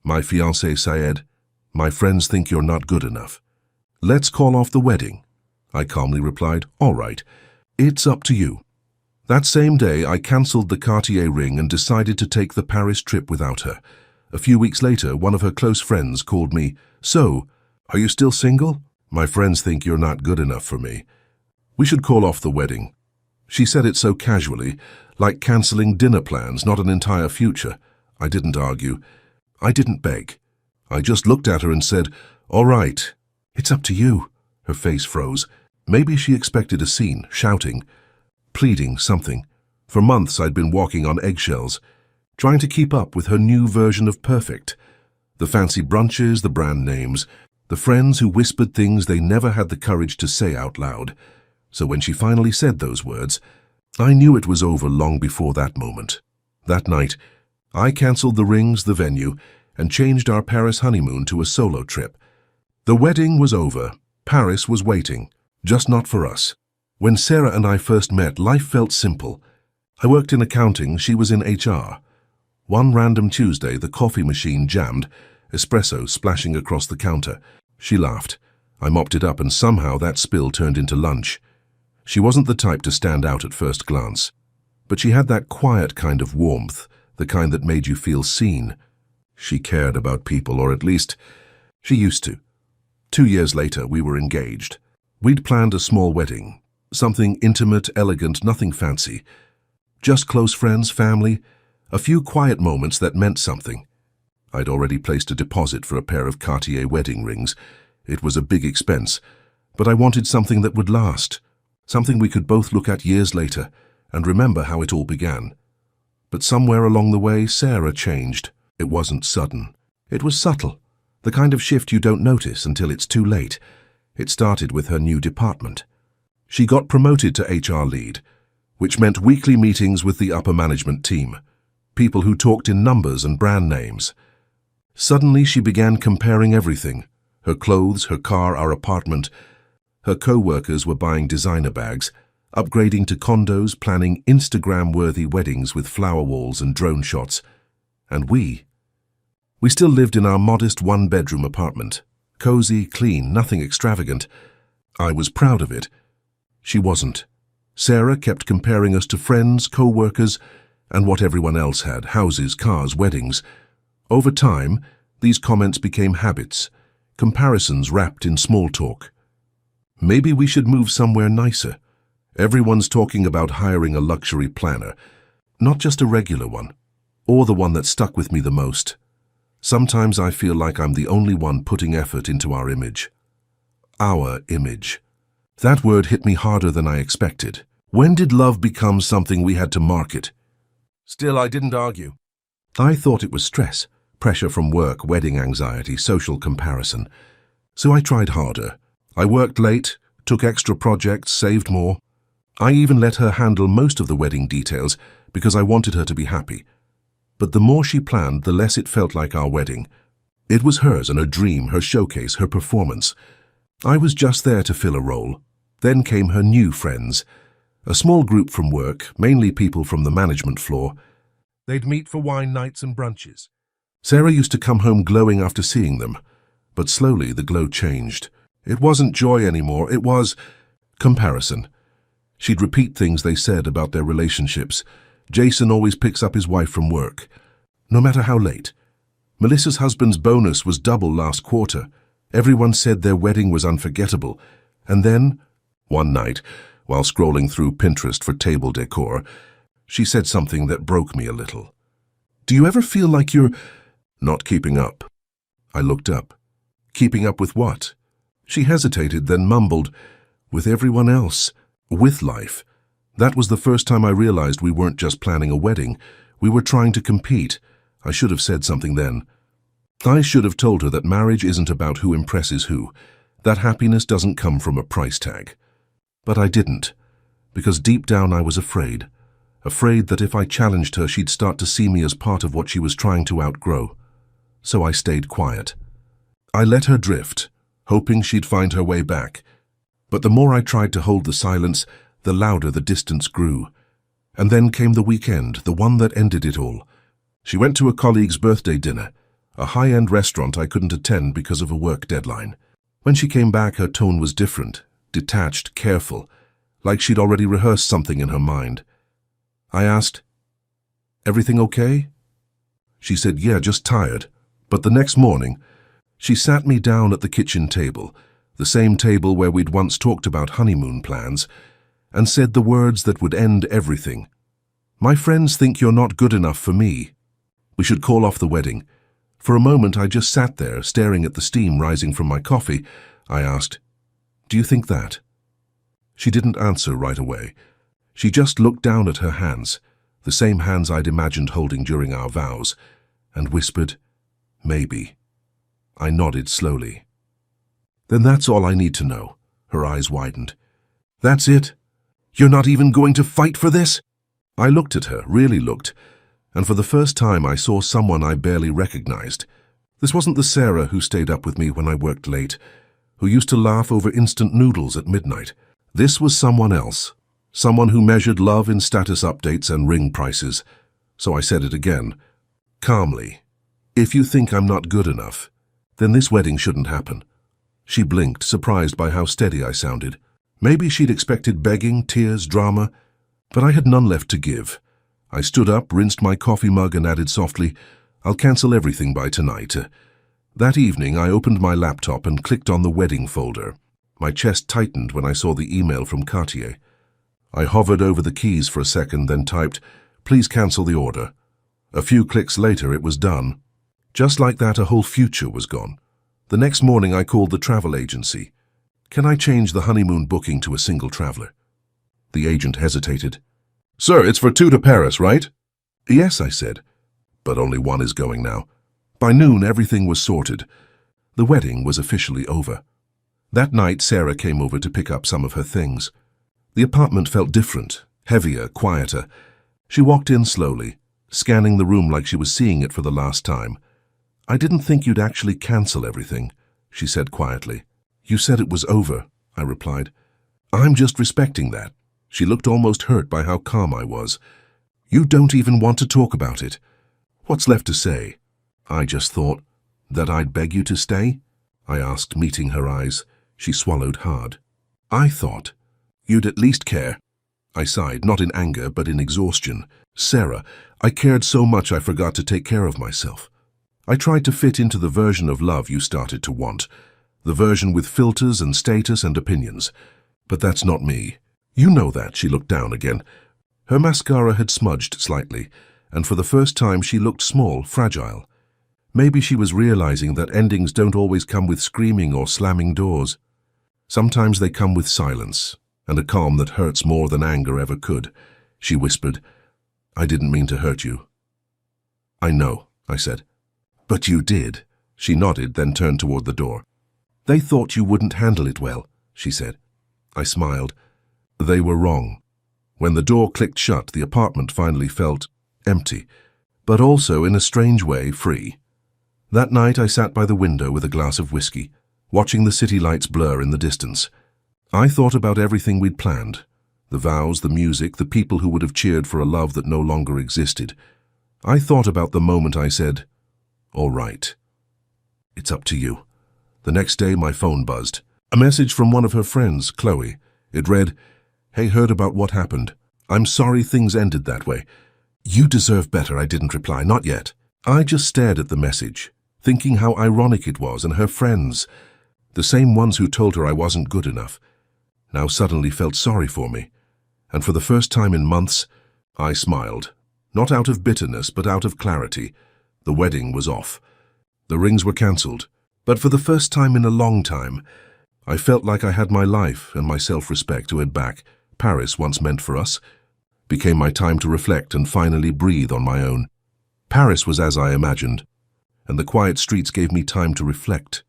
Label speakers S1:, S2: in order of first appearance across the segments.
S1: My fiancé said, "My friends think you're not good enough. Let's call off the wedding." I calmly replied, "All right, it's up to you." That same day, I cancelled the Cartier ring and decided to take the Paris trip without her. A few weeks later, one of her close friends called me. "So, are you still single? My friends think you're not good enough for me. We should call off the wedding." She said it so casually, like cancelling dinner plans, not an entire future. I didn't argue. I didn't beg. I just looked at her and said, "All right, it's up to you." Her face froze. Maybe she expected a scene, shouting, pleading something. For months I'd been walking on eggshells, trying to keep up with her new version of perfect. The fancy brunches, the brand names, the friends who whispered things they never had the courage to say out loud. So when she finally said those words, I knew it was over long before that moment. That night, I cancelled the rings, the venue, and changed our Paris honeymoon to a solo trip. The wedding was over. Paris was waiting, just not for us. When Sarah and I first met, life felt simple. I worked in accounting, she was in HR. One random Tuesday, the coffee machine jammed, espresso splashing across the counter. She laughed. I mopped it up, and somehow that spill turned into lunch. She wasn't the type to stand out at first glance, but she had that quiet kind of warmth, the kind that made you feel seen. She cared about people, or at least, she used to. 2 years later, we were engaged. We'd planned a small wedding, something intimate, elegant, nothing fancy. Just close friends, family, a few quiet moments that meant something. I'd already placed a deposit for a pair of Cartier wedding rings. It was a big expense, but I wanted something that would last, something we could both look at years later and remember how it all began. But somewhere along the way, Sarah changed. It wasn't sudden. It was subtle, the kind of shift you don't notice until it's too late. It started with her new department. She got promoted to HR lead, which meant weekly meetings with the upper management team, people who talked in numbers and brand names. Suddenly, she began comparing everything: her clothes, her car, our apartment. Her co-workers were buying designer bags, upgrading to condos, planning Instagram-worthy weddings with flower walls and drone shots. And we still lived in our modest one-bedroom apartment. Cozy, clean, nothing extravagant. I was proud of it. She wasn't. Sarah kept comparing us to friends, co-workers, and what everyone else had: houses, cars, weddings. Over time, these comments became habits, comparisons wrapped in small talk. Maybe we should move somewhere nicer. Everyone's talking about hiring a luxury planner, not just a regular one, or the one that stuck with me the most. Sometimes I feel like I'm the only one putting effort into our image. Our image. That word hit me harder than I expected. When did love become something we had to market? Still, I didn't argue. I thought it was stress, pressure from work, wedding anxiety, social comparison. So I tried harder. I worked late, took extra projects, saved more. I even let her handle most of the wedding details because I wanted her to be happy. But the more she planned, the less it felt like our wedding. It was hers and her dream, her showcase, her performance. I was just there to fill a role. Then came her new friends. A small group from work, mainly people from the management floor. They'd meet for wine nights and brunches. Sarah used to come home glowing after seeing them, but slowly the glow changed. It wasn't joy anymore, it was comparison. She'd repeat things they said about their relationships. Jason always picks up his wife from work, no matter how late. Melissa's husband's bonus was double last quarter. Everyone said their wedding was unforgettable. And then, one night, while scrolling through Pinterest for table decor, she said something that broke me a little. "Do you ever feel like you're not keeping up?" I looked up. Keeping up with what? She hesitated, then mumbled, "With everyone else, with life." That was the first time I realized we weren't just planning a wedding. We were trying to compete. I should have said something then. I should have told her that marriage isn't about who impresses who, that happiness doesn't come from a price tag. But I didn't, because deep down I was afraid that if I challenged her, she'd start to see me as part of what she was trying to outgrow. So I stayed quiet. I let her drift, hoping she'd find her way back. But the more I tried to hold the silence, the louder the distance grew. And then came the weekend, the one that ended it all. She went to a colleague's birthday dinner. a high-end restaurant I couldn't attend because of a work deadline. When she came back, her tone was different, detached, careful, like she'd already rehearsed something in her mind. I asked, "Everything okay?" She said, "Yeah, just tired." But the next morning, she sat me down at the kitchen table, the same table where we'd once talked about honeymoon plans, and said the words that would end everything. "My friends think you're not good enough for me. We should call off the wedding." For a moment, I just sat there, staring at the steam rising from my coffee. I asked, "Do you think that?" She didn't answer right away. She just looked down at her hands, the same hands I'd imagined holding during our vows, and whispered, "Maybe." I nodded slowly. "Then that's all I need to know." Her eyes widened. "That's it? You're not even going to fight for this?" I looked at her, really looked, and for the first time I saw someone I barely recognized. This wasn't the Sarah who stayed up with me when I worked late, who used to laugh over instant noodles at midnight. This was someone else, someone who measured love in status updates and ring prices. So I said it again, calmly. "If you think I'm not good enough, then this wedding shouldn't happen." She blinked, surprised by how steady I sounded. Maybe she'd expected begging, tears, drama, but I had none left to give. I stood up, rinsed my coffee mug, and added softly, "I'll cancel everything by tonight." That evening, I opened my laptop and clicked on the wedding folder. My chest tightened when I saw the email from Cartier. I hovered over the keys for a second, then typed, "Please cancel the order." A few clicks later, it was done. Just like that, a whole future was gone. The next morning, I called the travel agency. "Can I change the honeymoon booking to a single traveler?" The agent hesitated. "Sir, it's for 2 to Paris, right?" "Yes," I said, "but only one is going now." By noon, everything was sorted. The wedding was officially over. That night, Sarah came over to pick up some of her things. The apartment felt different, heavier, quieter. She walked in slowly, scanning the room like she was seeing it for the last time. "I didn't think you'd actually cancel everything," she said quietly. "You said it was over," I replied. "I'm just respecting that." She looked almost hurt by how calm I was. "You don't even want to talk about it. What's left to say?" I just thought, "That I'd beg you to stay?" I asked, meeting her eyes. She swallowed hard. "I thought you'd at least care." I sighed, not in anger, but in exhaustion. "Sarah, I cared so much I forgot to take care of myself. I tried to fit into the version of love you started to want, the version with filters and status and opinions. But that's not me. You know that." She looked down again. Her mascara had smudged slightly, and for the first time she looked small, fragile. Maybe she was realizing that endings don't always come with screaming or slamming doors. Sometimes they come with silence, and a calm that hurts more than anger ever could. She whispered, "I didn't mean to hurt you." "I know," I said. "But you did." She nodded, then turned toward the door. "They thought you wouldn't handle it well," she said. I smiled. They were wrong. When the door clicked shut, the apartment finally felt empty, but also, in a strange way, free. That night I sat by the window with a glass of whiskey, watching the city lights blur in the distance. I thought about everything we'd planned, the vows, the music, the people who would have cheered for a love that no longer existed. I thought about the moment I said, "All right, it's up to you." The next day my phone buzzed. A message from one of her friends, Chloe. It read, "Hey, heard about what happened. I'm sorry things ended that way." "You deserve better," I didn't reply, "not yet." I just stared at the message, thinking how ironic it was, and her friends, the same ones who told her I wasn't good enough, now suddenly felt sorry for me. And for the first time in months, I smiled, not out of bitterness, but out of clarity. The wedding was off. The rings were cancelled. But for the first time in a long time, I felt like I had my life and my self-respect to head back. Paris, once meant for us, became my time to reflect and finally breathe on my own. Paris was as I imagined, and the quiet streets gave me time to reflect.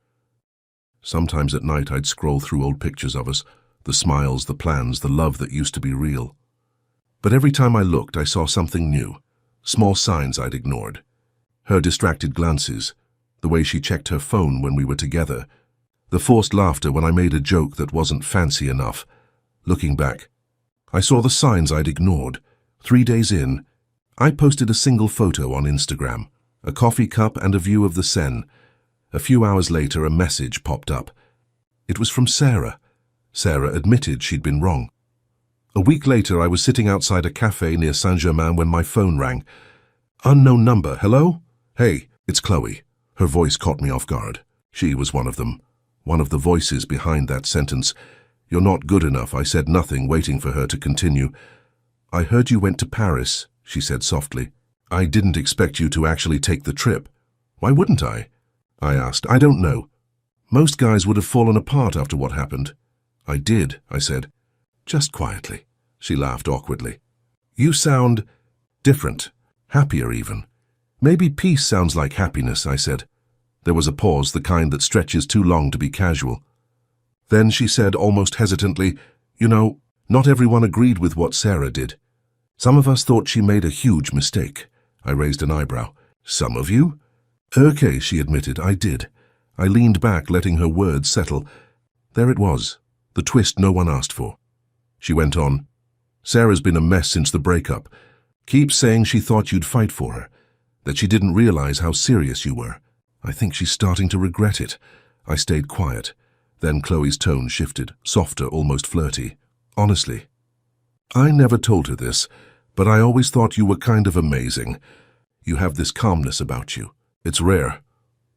S1: Sometimes at night I'd scroll through old pictures of us, the smiles, the plans, the love that used to be real. But every time I looked, I saw something new, small signs I'd ignored. Her distracted glances, the way she checked her phone when we were together, the forced laughter when I made a joke that wasn't fancy enough. Looking back, I saw the signs I'd ignored. 3 days in, I posted a single photo on Instagram, a coffee cup and a view of the Seine. A few hours later, a message popped up. It was from Sarah. Sarah admitted she'd been wrong. A week later, I was sitting outside a cafe near Saint-Germain when my phone rang. Unknown number. Hello? Hey, it's Chloe. Her voice caught me off guard. She was one of them. One of the voices behind that sentence. You're not good enough. I said nothing, waiting for her to continue. I heard you went to Paris, she said softly. I didn't expect you to actually take the trip. Why wouldn't I? I asked. I don't know. Most guys would have fallen apart after what happened. I did, I said. Just quietly. She laughed awkwardly. You sound different, happier even. Maybe peace sounds like happiness, I said. There was a pause, the kind that stretches too long to be casual. Then she said almost hesitantly, You know, not everyone agreed with what Sarah did. Some of us thought she made a huge mistake. I raised an eyebrow. Some of you? Okay, she admitted, I did. I leaned back, letting her words settle. There it was, the twist no one asked for. She went on. Sarah's been a mess since the breakup. Keeps saying she thought you'd fight for her, that she didn't realize how serious you were. I think she's starting to regret it. I stayed quiet. Then Chloe's tone shifted, softer, almost flirty. Honestly. I never told her this, but I always thought you were kind of amazing. You have this calmness about you. It's rare.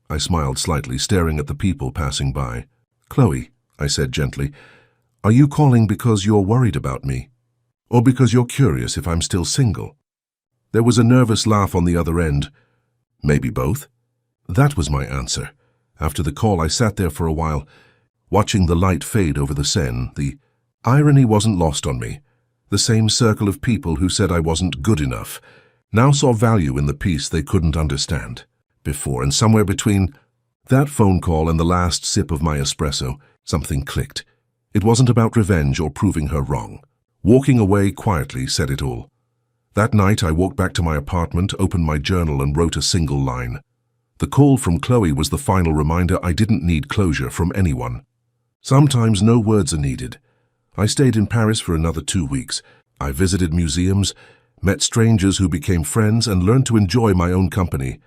S1: I smiled slightly, staring at the people passing by. Chloe, I said gently, are you calling because you're worried about me? Or because you're curious if I'm still single? There was a nervous laugh on the other end. Maybe both. That was my answer. After the call, I sat there for a while, watching the light fade over the Seine. The irony wasn't lost on me. The same circle of people who said I wasn't good enough now saw value in the piece they couldn't understand before, and somewhere between that phone call and the last sip of my espresso, something clicked. It wasn't about revenge or proving her wrong. Walking away quietly said it all. That night, I walked back to my apartment, opened my journal, and wrote a single line. The call from Chloe was the final reminder I didn't need closure from anyone. Sometimes no words are needed. I stayed in Paris for another 2 weeks. I visited museums, met strangers who became friends, and learned to enjoy my own company.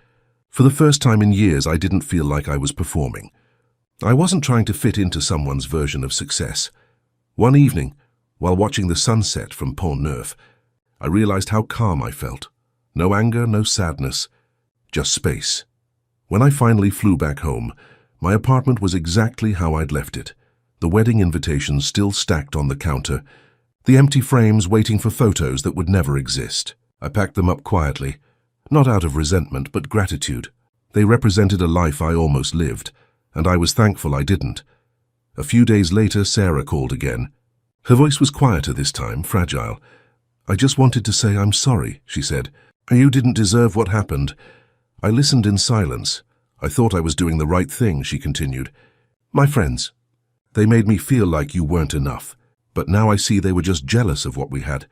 S1: For the first time in years, I didn't feel like I was performing. I wasn't trying to fit into someone's version of success. One evening, while watching the sunset from Pont Neuf, I realized how calm I felt. No anger, no sadness, just space. When I finally flew back home, my apartment was exactly how I'd left it. The wedding invitations still stacked on the counter, the empty frames waiting for photos that would never exist. I packed them up quietly, not out of resentment but gratitude. They represented a life I almost lived, and I was thankful I didn't. A few days later, Sarah called again. Her voice was quieter this time, fragile. I just wanted to say I'm sorry, she said. You didn't deserve what happened. I listened in silence. I thought I was doing the right thing, she continued. My friends, they made me feel like you weren't enough, but now I see they were just jealous of what we had.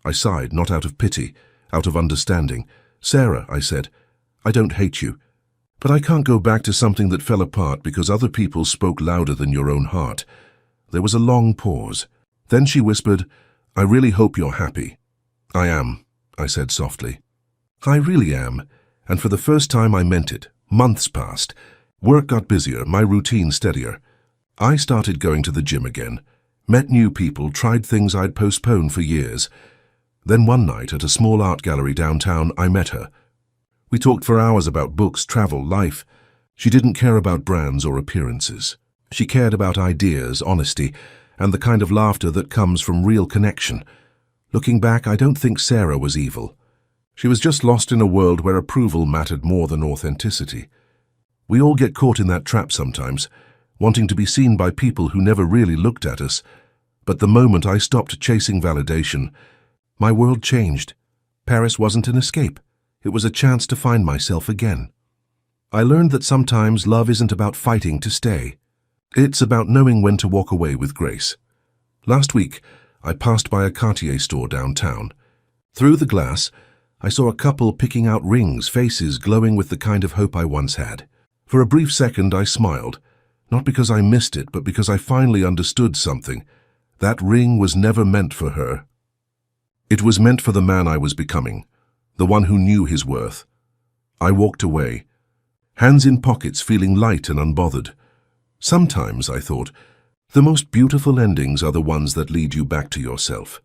S1: I sighed, not out of pity, out of understanding. Sarah, I said, I don't hate you, but I can't go back to something that fell apart because other people spoke louder than your own heart. There was a long pause. Then she whispered, I really hope you're happy. I am, I said softly. I really am, and for the first time I meant it. Months passed. Work got busier, my routine steadier. I started going to the gym again, met new people, tried things I'd postponed for years. Then one night at a small art gallery downtown, I met her. We talked for hours about books, travel, life. She didn't care about brands or appearances. She cared about ideas, honesty, and the kind of laughter that comes from real connection. Looking back, I don't think Sarah was evil. She was just lost in a world where approval mattered more than authenticity. We all get caught in that trap sometimes, wanting to be seen by people who never really looked at us. But the moment I stopped chasing validation, my world changed. Paris wasn't an escape. It was a chance to find myself again. I learned that sometimes love isn't about fighting to stay. It's about knowing when to walk away with grace. Last week, I passed by a Cartier store downtown. Through the glass, I saw a couple picking out rings, faces glowing with the kind of hope I once had. For a brief second, I smiled, not because I missed it, but because I finally understood something. That ring was never meant for her. It was meant for the man I was becoming, the one who knew his worth. I walked away, hands in pockets, feeling light and unbothered. Sometimes, I thought, the most beautiful endings are the ones that lead you back to yourself.